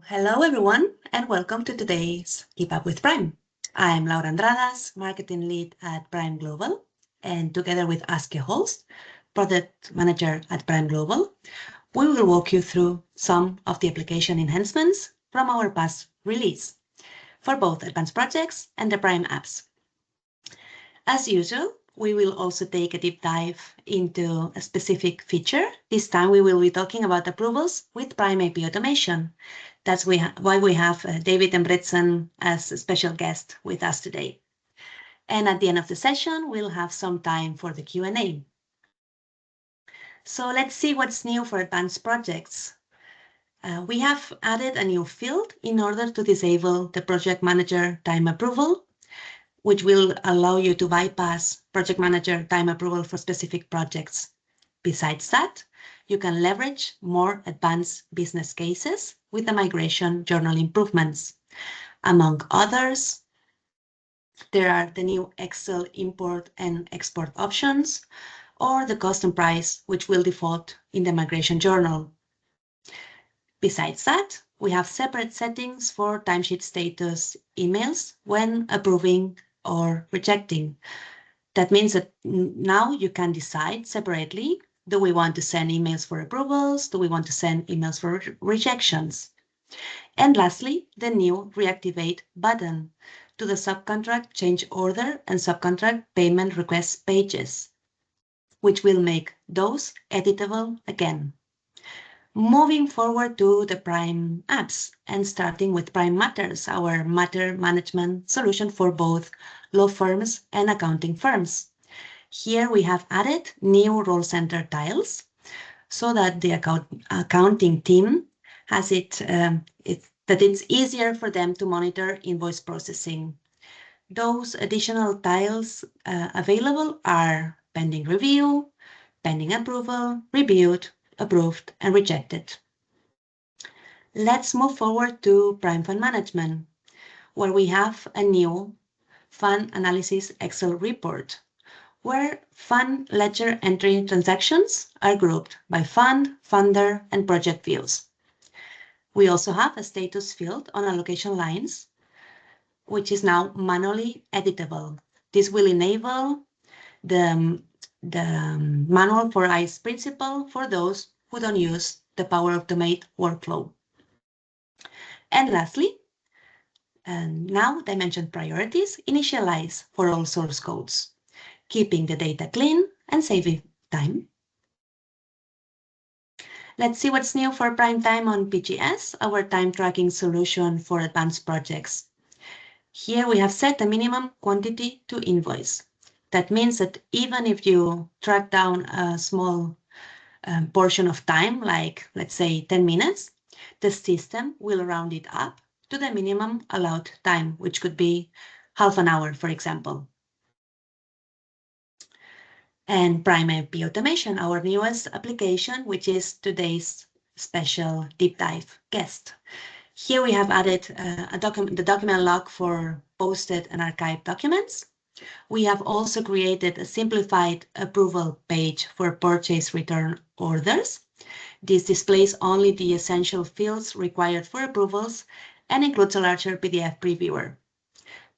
Hello everyone and welcome to today's Keep Up with Pryme. I'm Laura Andradas, Marketing Lead at Pryme Global, and together with Aske Holst, Product Manager at Pryme Global, we will walk you through some of the application enhancements from our past release for both advanced projects and the Pryme apps. As usual, we will also take a deep dive into a specific feature. This time we will be talking about approvals with Pryme AP Automation. That's why we have David Embretson as a special guest with us today. And at the end of the session, we'll have some time for the Q&A. So let's see what's new for advanced projects. We have added a new field in order to disable the project manager time approval, which will allow you to bypass project manager time approval for specific projects. Besides that, you can leverage more advanced business cases with the migration journal improvements. Among others, there are the new Excel import and export options, or the custom price, which will default in the migration journal. Besides that, we have separate settings for timesheet status emails when approving or rejecting. That means that now you can decide separately, do we want to send emails for approvals? Do we want to send emails for rejections? And lastly, the new Reactivate button to the subcontract change order and subcontract payment request pages, which will make those editable again. Moving forward to the Pryme apps and starting with Pryme Matters, our matter management solution for both law firms and accounting firms. Here we have added new role center tiles so that the accounting team has that it's easier for them to monitor invoice processing. Those additional tiles available are pending review, pending approval, reviewed, approved, and rejected. Let's move forward to Pryme Fund Management, where we have a new Fund Analysis Excel report, where fund ledger entry transactions are grouped by fund, funder, and project views. We also have a status field on allocation lines, which is now manually editable. This will enable the manual for ICE principle for those who don't use the Power Automate workflow. And lastly, now dimension priorities, Initialise for all source codes, keeping the data clean and saving time. Let's see what's new for Pryme Time on PGS, our time tracking solution for advanced projects. Here we have set a minimum quantity to invoice. That means that even if you track down a small portion of time, like let's say 10 minutes, the system will round it up to the minimum allowed time, which could be half an hour, for example. And Pryme AP Automation, our newest application, which is today's special deep dive guest. Here we have added the document log for posted and archived documents. We have also created a simplified approval page for purchase return orders. This displays only the essential fields required for approvals and includes a larger PDF previewer.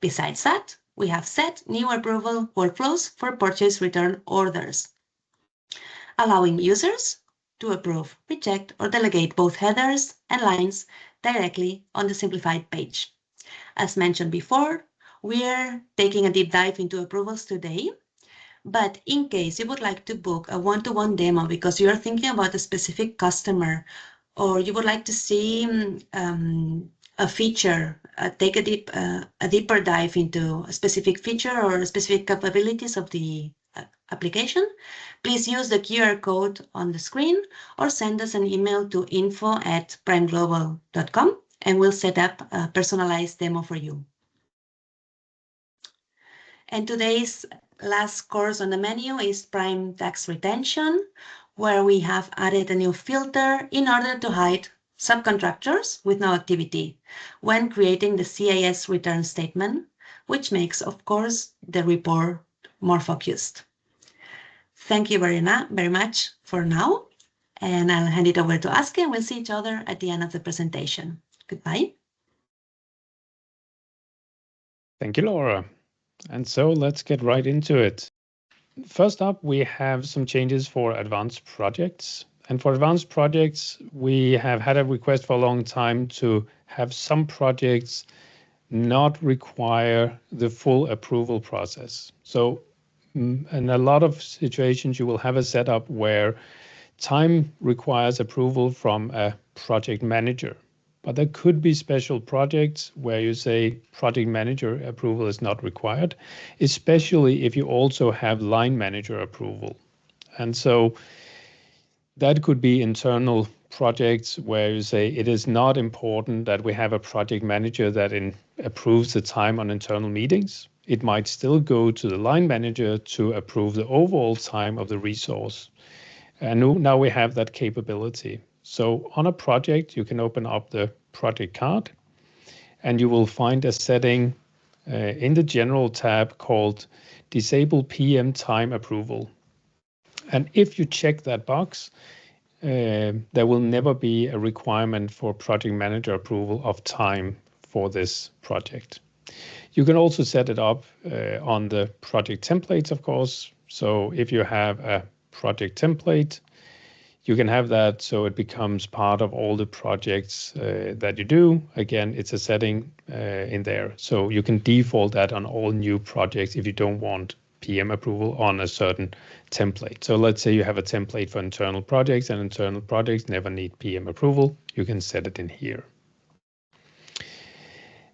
Besides that, we have set new approval workflows for purchase return orders, allowing users to approve, reject, or delegate both headers and lines directly on the simplified page. As mentioned before, we're taking a deep dive into approvals today, but in case you would like to book a one-to-one demo because you're thinking about a specific customer, or you would like to see a feature, take a deeper dive into a specific feature or specific capabilities of the application, please use the QR code on the screen or send us an email to info@prymeglobal.com and we'll set up a personalized demo for you. And today's last course on the menu is Pryme Tax Retention, where we have added a new filter in order to hide subcontractors with no activity when creating the CIS return statement, which makes, of course, the report more focused. Thank you very much for now, and I'll hand it over to Aske, and we'll see each other at the end of the presentation. Goodbye. Thank you, Laura. And so let's get right into it. First up, we have some changes for advanced projects. And for advanced projects, we have had a request for a long time to have some projects not require the full approval process. So in a lot of situations, you will have a setup where time requires approval from a project manager. But there could be special projects where you say project manager approval is not required, especially if you also have line manager approval. And so that could be internal projects where you say it is not important that we have a project manager that approves the time on internal meetings. It might still go to the line manager to approve the overall time of the resource. And now we have that capability. So on a project, you can open up the project card and you will find a setting in the general tab called Disable PM Time Approval. And if you check that box, there will never be a requirement for project manager approval of time for this project. You can also set it up on the project templates, of course. So if you have a project template, you can have that so it becomes part of all the projects that you do. Again, it's a setting in there. So you can default that on all new projects if you don't want PM approval on a certain template. So let's say you have a template for internal projects and internal projects never need PM approval. You can set it in here.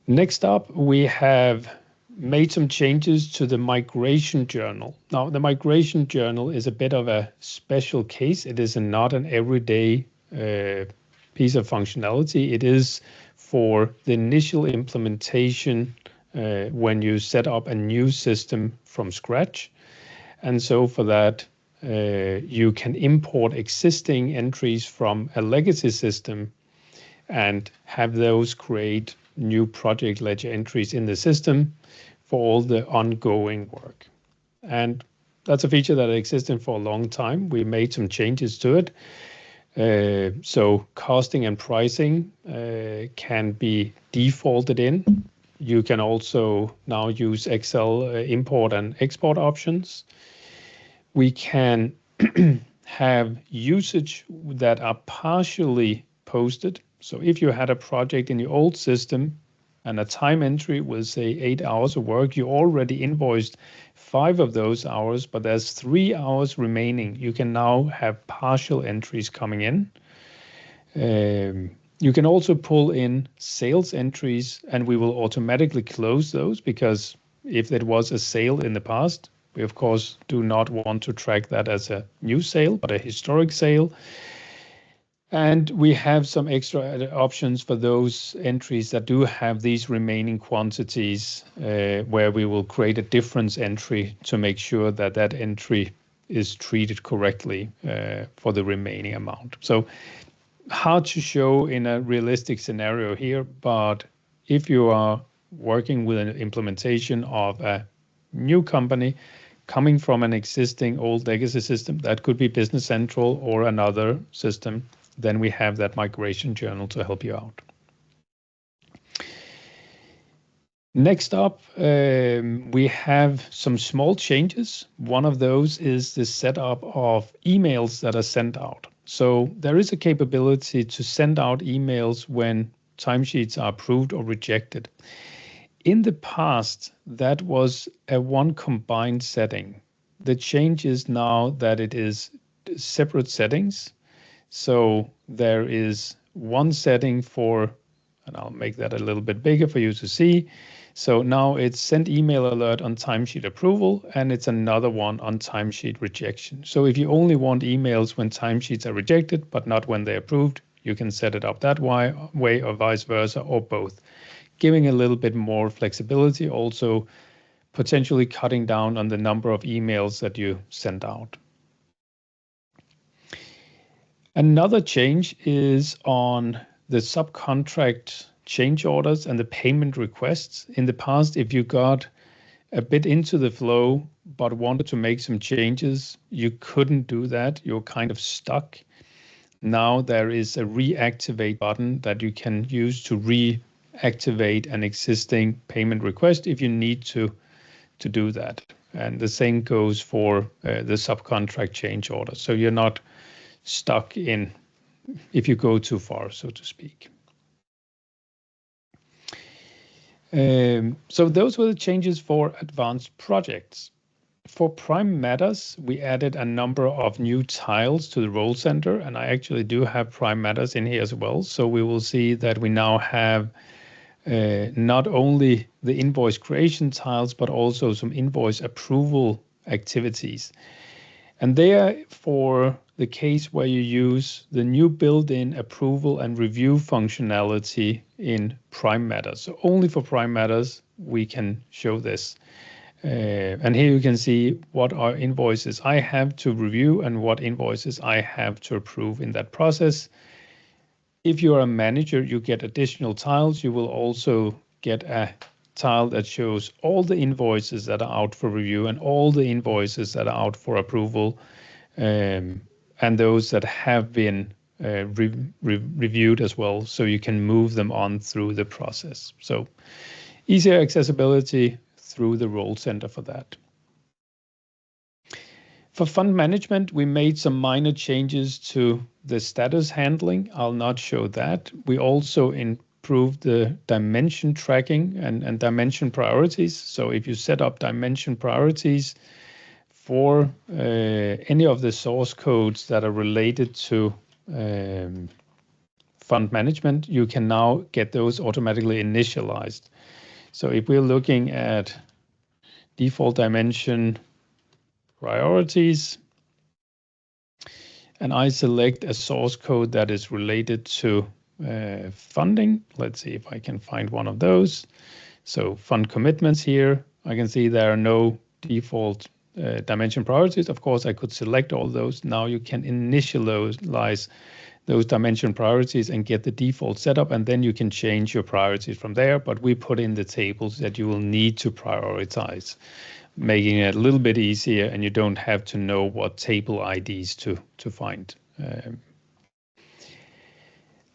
Next up, we have made some changes to the migration journal. Now, the migration journal is a bit of a special case. It is not an everyday piece of functionality. It is for the initial implementation when you set up a new system from scratch. And so for that, you can import existing entries from a legacy system and have those create new project ledger entries in the system for all the ongoing work. And that's a feature that existed for a long time. We made some changes to it. So costing and pricing can be defaulted in. You can also now use Excel import and export options. We can have usage that are partially posted. So if you had a project in your old system and a time entry will say 8 hours of work, you already invoiced 5 of those hours, but there's 3 hours remaining. You can now have partial entries coming in. You can also pull in sales entries and we will automatically close those because if there was a sale in the past, we of course do not want to track that as a new sale, but a historic sale. And we have some extra options for those entries that do have these remaining quantities where we will create a difference entry to make sure that that entry is treated correctly for the remaining amount. So hard to show in a realistic scenario here, but if you are working with an implementation of a new company coming from an existing old legacy system, that could be Business Central or another system, then we have that migration journal to help you out. Next up, we have some small changes. One of those is the setup of emails that are sent out. So there is a capability to send out emails when timesheets are approved or rejected. In the past, that was a one combined setting. The change is now that it is separate settings. So there is one setting for, and I'll make that a little bit bigger for you to see. So now it's send email alert on timesheet approval, and it's another one on timesheet rejection. So if you only want emails when timesheets are rejected, but not when they're approved, you can set it up that way or vice versa, or both, giving a little bit more flexibility, also potentially cutting down on the number of emails that you send out. Another change is on the subcontract change orders and the payment requests. In the past, if you got a bit into the flow but wanted to make some changes, you couldn't do that. You're kind of stuck. now there is a reactivate button that you can use to reactivate an existing payment request if you need to do that. And the same goes for the subcontract change order. So you're not stuck in if you go too far, so to speak. So those were the changes for advanced projects. For Pryme Matters, we added a number of new tiles to the role center, and I actually do have Pryme Matters in here as well. So we will see that we now have not only the invoice creation tiles, but also some invoice approval activities. And they are for the case where you use the new built-in approval and review functionality in Pryme Matters. So only for Pryme Matters, we can show this. And here you can see what are invoices I have to review and what invoices I have to approve in that process. If you're a manager, you get additional tiles. You will also get a tile that shows all the invoices that are out for review and all the invoices that are out for approval, and those that have been reviewed as well, so you can move them on through the process. So easier accessibility through the role center for that. For fund management, we made some minor changes to the status handling. I'll not show that. We also improved the dimension tracking and dimension priorities. So if you set up dimension priorities for any of the source codes that are related to fund management, you can now get those automatically initialized. So if we're looking at default dimension priorities, and I select a source code that is related to funding. Let's see if I can find one of those. So fund commitments here, I can see there are no default dimension priorities. Of course, I could select all those. Now you can initialize those dimension priorities and get the default setup, and then you can change your priorities from there. But we put in the tables that you will need to prioritize, making it a little bit easier, and you don't have to know what table IDs to find.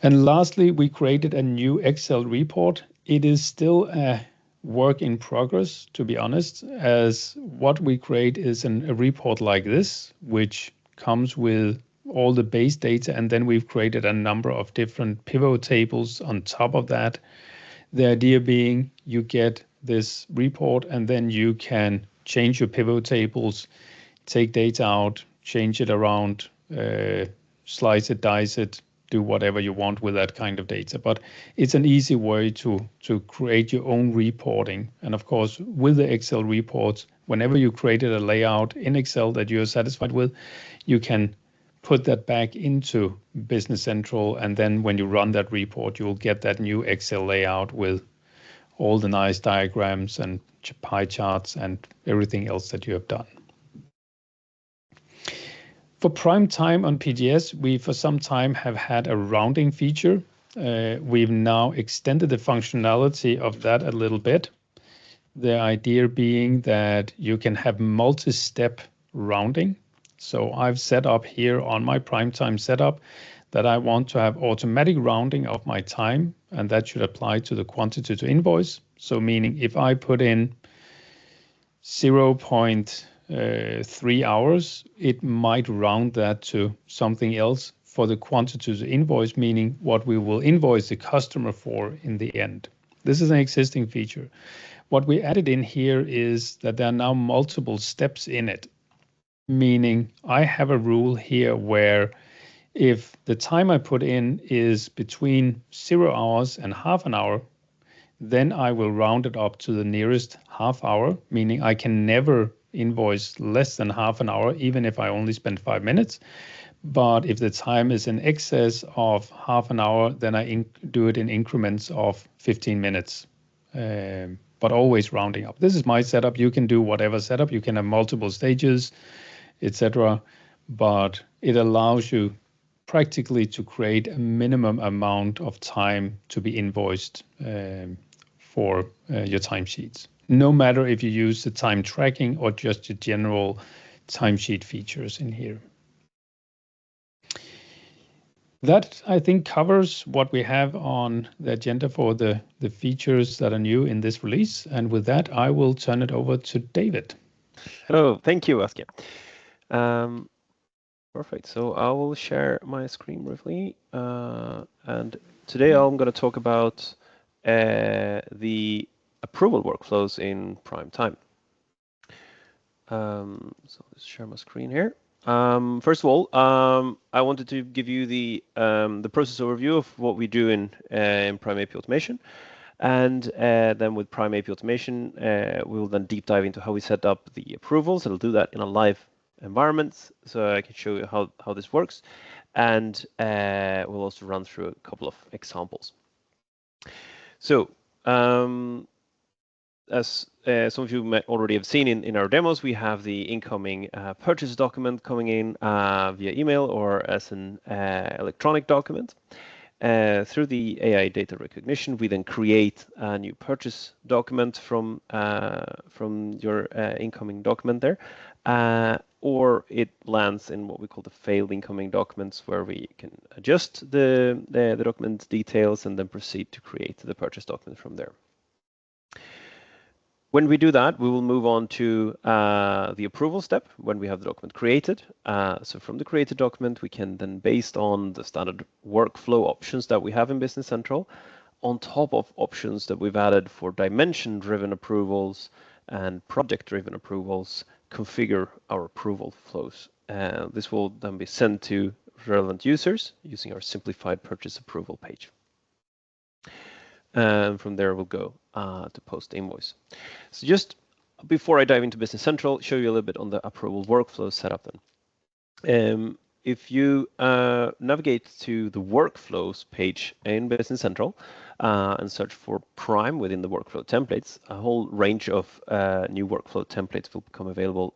And lastly, we created a new Excel report. It is still a work in progress, to be honest, as what we create is a report like this, which comes with all the base data, and then we've created a number of different pivot tables on top of that. The idea being you get this report and then you can change your pivot tables, take data out, change it around, slice it, dice it, do whatever you want with that kind of data. But it's an easy way to create your own reporting. And of course, with the Excel reports, whenever you created a layout in Excel that you're satisfied with, you can put that back into Business Central. And then when you run that report, you'll get that new Excel layout with all the nice diagrams and pie charts and everything else that you have done. For Pryme Time on PGS, we for some time have had a rounding feature. We've now extended the functionality of that a little bit. The idea being that you can have multi-step rounding. So I've set up here on my Pryme Time setup that I want to have automatic rounding of my time, and that should apply to the quantity to invoice. So meaning if I put in 0.3 hours, it might round that to something else for the quantity to invoice, meaning what we will invoice the customer for in the end. This is an existing feature. What we added in here is that there are now multiple steps in it, meaning I have a rule here where if the time I put in is between 0 hours and half an hour, then I will round it up to the nearest half hour, meaning I can never invoice less than half an hour, even if I only spend 5 minutes. But if the time is in excess of half an hour, then I do it in increments of 15 minutes, but always rounding up. This is my setup. You can do whatever setup. You can have multiple stages, etc. But it allows you practically to create a minimum amount of time to be invoiced for your timesheets, no matter if you use the time tracking or just the general timesheet features in here. That, I think, covers what we have on the agenda for the features that are new in this release. And with that, I will turn it over to David. Hello, thank you, Aske. Perfect. So I will share my screen briefly. And today I'm going to talk about the approval workflows in Pryme Time. So let's share my screen here. First of all, I wanted to give you the process overview of what we do in Pryme AP Automation. And then with Pryme AP Automation, we will then deep dive into how we set up the approvals. It'll do that in a live environment, so I can show you how this works. And we'll also run through a couple of examples. So as some of you might already have seen in our demos, we have the incoming purchase document coming in via email or as an electronic document. Through the AI data recognition, we then create a new purchase document from your incoming document there, or it lands in what we call the failed incoming documents, where we can adjust the document details and then proceed to create the purchase document from there. When we do that, we will move on to the approval step when we have the document created. So from the created document, we can then, based on the standard workflow options that we have in Business Central, on top of options that we've added for dimension-driven approvals and project-driven approvals, configure our approval flows. This will then be sent to relevant users using our simplified purchase approval page. And from there, we'll go to post invoice. So just before I dive into Business Central, show you a little bit on the approval workflow setup then. If you navigate to the workflows page in Business Central and search for Pryme within the workflow templates, a whole range of new workflow templates will become available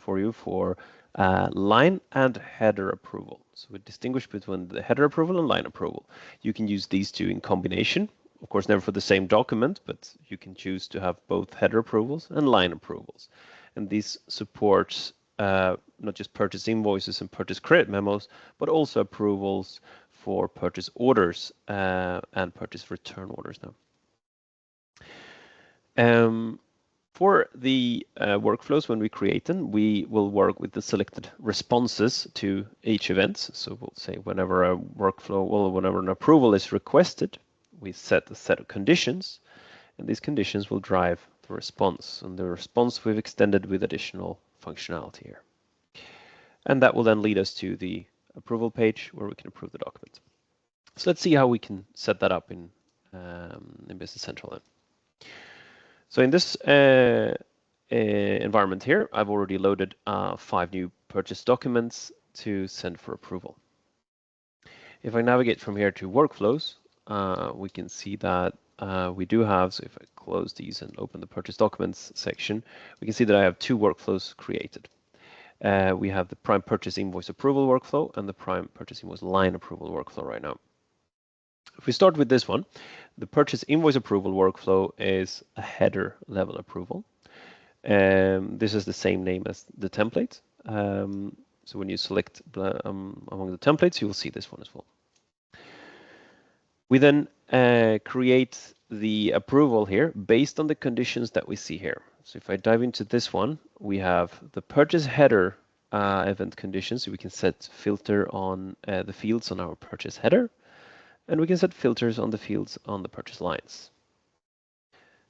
for you for line and header approval. So we distinguish between the header approval and line approval. You can use these two in combination. Of course, never for the same document, but you can choose to have both header approvals and line approvals. And this supports not just purchase invoices and purchase credit memos, but also approvals for purchase orders and purchase return orders now. For the workflows, when we create them, we will work with the selected responses to each event. So we'll say whenever a workflow, well, whenever an approval is requested, we set a set of conditions, and these conditions will drive the response. And the response we've extended with additional functionality here. And that will then lead us to the approval page where we can approve the document. So let's see how we can set that up in Business Central then. So in this environment here, I've already loaded 5 new purchase documents to send for approval. If I navigate from here to workflows, we can see that we do have, so if I close these and open the purchase documents section, we can see that I have 2 workflows created. We have the Pryme purchase invoice approval workflow and the Pryme purchase invoice line approval workflow right now. If we start with this one, the purchase invoice approval workflow is a header level approval. This is the same name as the template. So when you select among the templates, you will see this one as well. We then create the approval here based on the conditions that we see here. So if I dive into this one, we have the purchase header event conditions. So we can set filter on the fields on our purchase header, and we can set filters on the fields on the purchase lines.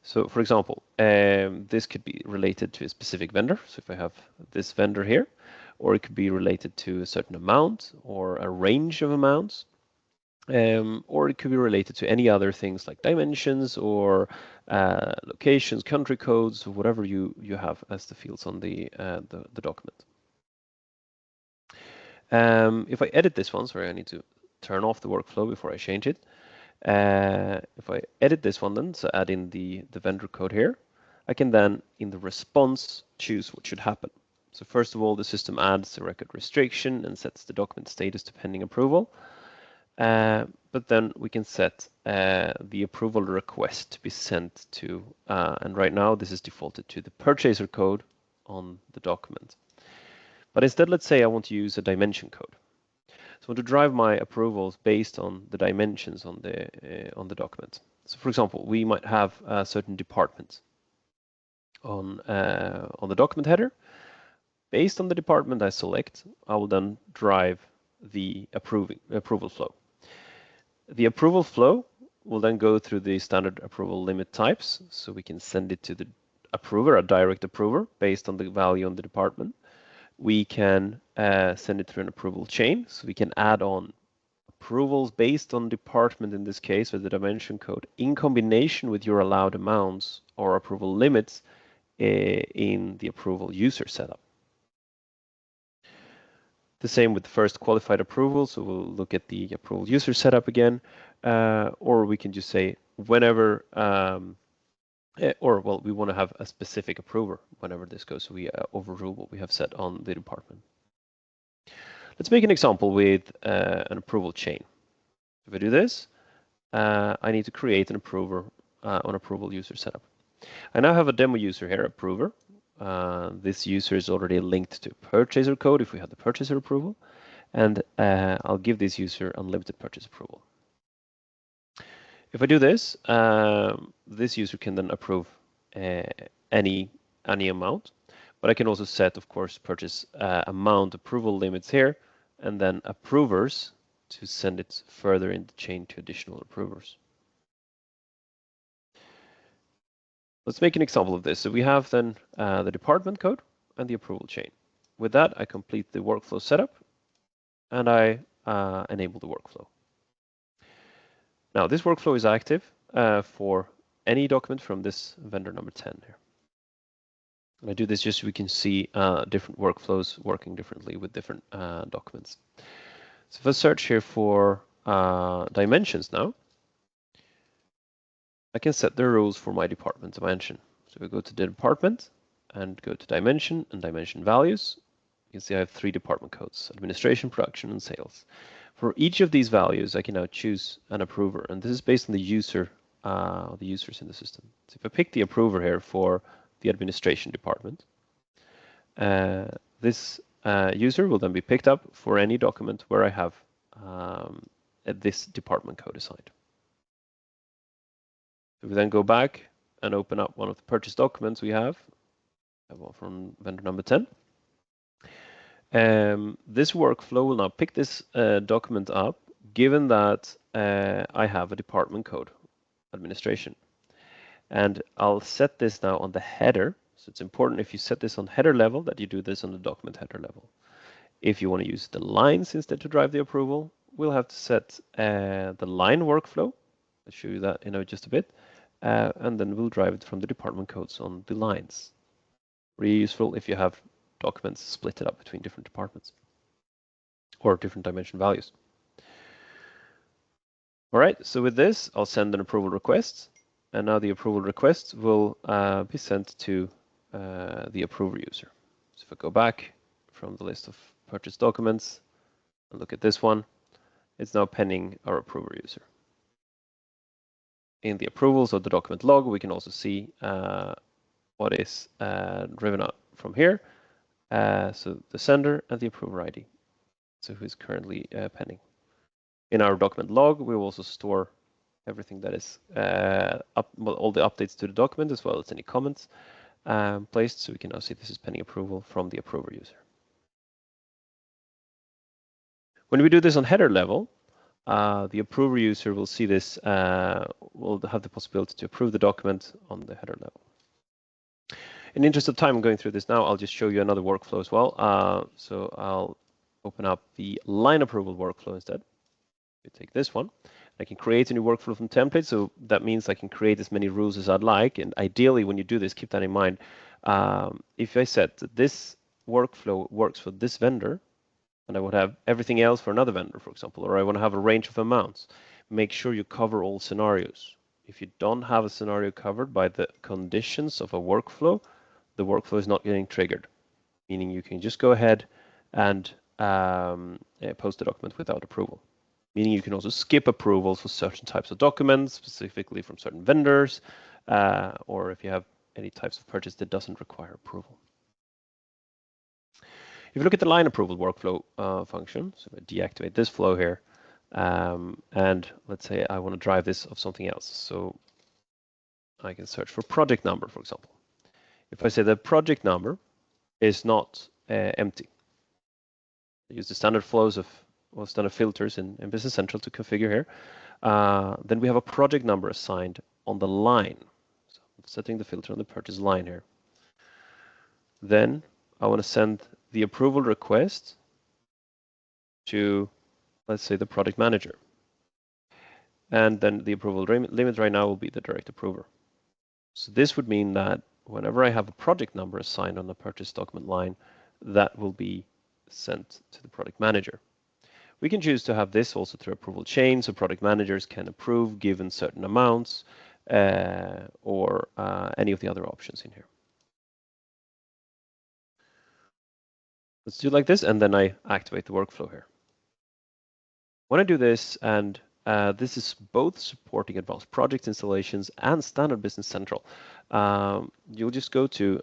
So for example, this could be related to a specific vendor. So if I have this vendor here, or it could be related to a certain amount or a range of amounts. Or it could be related to any other things like dimensions or locations, country codes, or whatever you have as the fields on the document. If I edit this one, sorry, I need to turn off the workflow before I change it. If I edit this one then, so add in the vendor code here, I can then, in the response, choose what should happen. So first of all, the system adds a record restriction and sets the document status to pending approval. But then we can set the approval request to be sent to, and right now this is defaulted to the purchaser code on the document. But instead, let's say I want to use a dimension code. So I want to drive my approvals based on the dimensions on the document. So for example, we might have a certain department on the document header. Based on the department I select, I will then drive the approval flow. The approval flow will then go through the standard approval limit types, so we can send it to the approver, a direct approver, based on the value on the department. We can send it through an approval chain, so we can add on approvals based on department, in this case with the dimension code, in combination with your allowed amounts or approval limits in the approval user setup. The same with the first qualified approval, so we'll look at the approval user setup again, or we can just say whenever, we want to have a specific approver whenever this goes, so we overrule what we have set on the department. Let's make an example with an approval chain. If I do this, I need to create an approver on approval user setup. I now have a demo user here, approver. This user is already linked to purchaser code if we have the purchaser approval, and I'll give this user unlimited purchase approval. If I do this, this user can then approve any amount, but I can also set, of course, purchase amount approval limits here, and then approvers to send it further in the chain to additional approvers. Let's make an example of this. So we have then the department code and the approval chain. With that, I complete the workflow setup and I enable the workflow. Now this workflow is active for any document from this vendor number 10 here. And I do this just so we can see different workflows working differently with different documents. So if I search here for dimensions now, I can set the rules for my department dimension. So we go to the department and go to dimension and dimension values. You can see I have 3 department codes: administration, production, and sales. For each of these values, I can now choose an approver, and this is based on the user, the users in the system. So if I pick the approver here for the administration department, this user will then be picked up for any document where I have this department code assigned. If we then go back and open up one of the purchase documents we have one from vendor number 10, this workflow will now pick this document up, given that I have a department code, administration. And I'll set this now on the header. So it's important if you set this on header level that you do this on the document header level. If you want to use the lines instead to drive the approval, we'll have to set the line workflow. I'll show you that in just a bit. And then we'll drive it from the department codes on the lines. Really useful if you have documents split it up between different departments or different dimension values. All right, so with this, I'll send an approval request, and now the approval request will be sent to the approver user. So if I go back from the list of purchase documents and look at this one, it's now pending our approver user. In the approvals of the document log, we can also see what is driven out from here. So the sender and the approver ID, so who is currently pending. In our document log, we will also store everything that is all the updates to the document, as well as any comments placed. So we can now see this is pending approval from the approver user. When we do this on header level, the approver user will see this, will have the possibility to approve the document on the header level. In the interest of time, going through this now, I'll just show you another workflow as well. So I'll open up the line approval workflow instead. We take this one. I can create a new workflow from template. So that means I can create as many rules as I'd like. And ideally, when you do this, keep that in mind. If I set that this workflow works for this vendor, and I would have everything else for another vendor, for example, or I want to have a range of amounts, make sure you cover all scenarios. If you don't have a scenario covered by the conditions of a workflow, the workflow is not getting triggered, meaning you can just go ahead and post the document without approval. Meaning you can also skip approvals for certain types of documents, specifically from certain vendors, or if you have any types of purchase that doesn't require approval. If you look at the line approval workflow function, so I deactivate this flow here, and let's say I want to drive this of something else. So I can search for project number, for example. If I say the project number is not empty, I use the standard flows of standard filters in Business Central to configure here. Then we have a project number assigned on the line. So I'm setting the filter on the purchase line here. Then I want to send the approval request to, let's say, the project manager. And then the approval limit right now will be the direct approver. So this would mean that whenever I have a project number assigned on the purchase document line, that will be sent to the product manager. We can choose to have this also through approval chain, so product managers can approve given certain amounts or any of the other options in here. Let's do it like this, and then I activate the workflow here. When I do this, and this is both supporting advanced project installations and standard Business Central, you'll just go to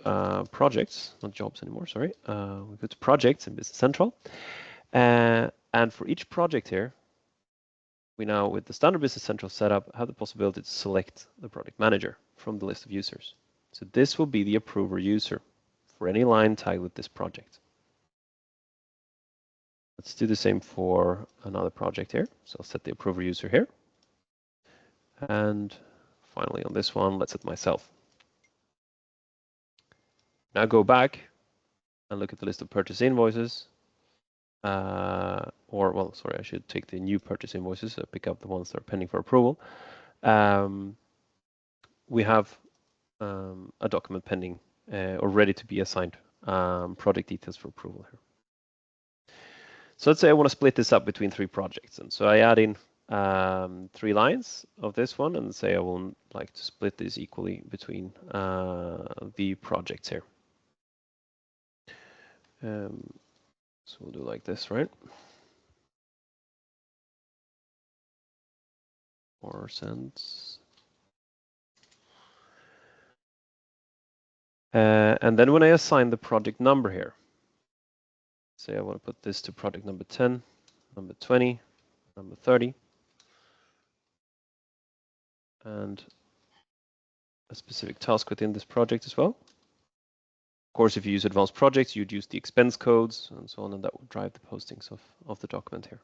projects, not jobs anymore, sorry. We go to projects in Business Central. And for each project here, we now, with the standard Business Central setup, have the possibility to select the product manager from the list of users. So this will be the approver user for any line tagged with this project. Let's do the same for another project here. So I'll set the approver user here. And finally on this one, let's set myself. Now go back and look at the list of purchase invoices. Well, sorry, I should take the new purchase invoices, so pick up the ones that are pending for approval. We have a document pending or ready to be assigned project details for approval here. So let's say I want to split this up between 3 projects. And so I add in 3 lines of this one and say I would like to split this equally between the projects here. So we'll do like this, right? Or cents. And then when I assign the project number here, say I want to put this to project number 10, number 20, number 30, and a specific task within this project as well. Of course, if you use advanced projects, you'd use the expense codes and so on, and that would drive the postings of the document here.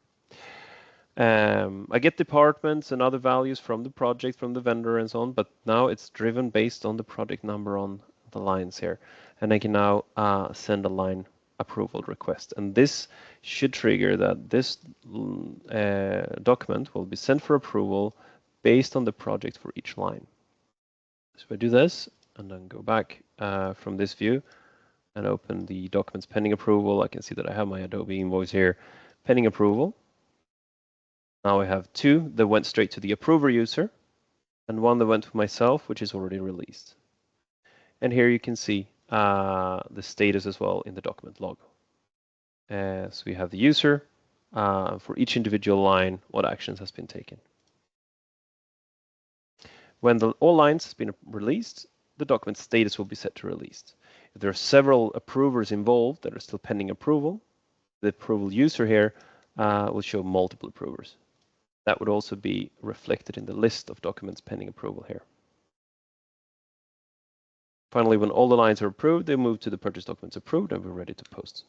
I get departments and other values from the project, from the vendor and so on, but now it's driven based on the project number on the lines here. And I can now send a line approval request. And this should trigger that this document will be sent for approval based on the project for each line. So I do this and then go back from this view and open the documents pending approval. I can see that I have my Adobe invoice here pending approval. Now I have 2 that went straight to the approver user and 1 that went to myself, which is already released. And here you can see the status as well in the document log. So we have the user for each individual line, what actions has been taken. When all lines has been released, the document status will be set to released. If there are several approvers involved that are still pending approval, the approval user here will show multiple approvers. That would also be reflected in the list of documents pending approval here. Finally, when all the lines are approved, they move to the purchase documents approved and we're ready to post.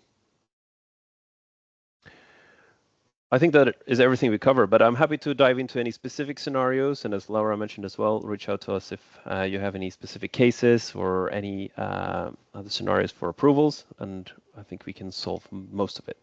I think that is everything we cover, but I'm happy to dive into any specific scenarios. And as Laura mentioned as well, reach out to us if you have any specific cases or any other scenarios for approvals. And I think we can solve most of it.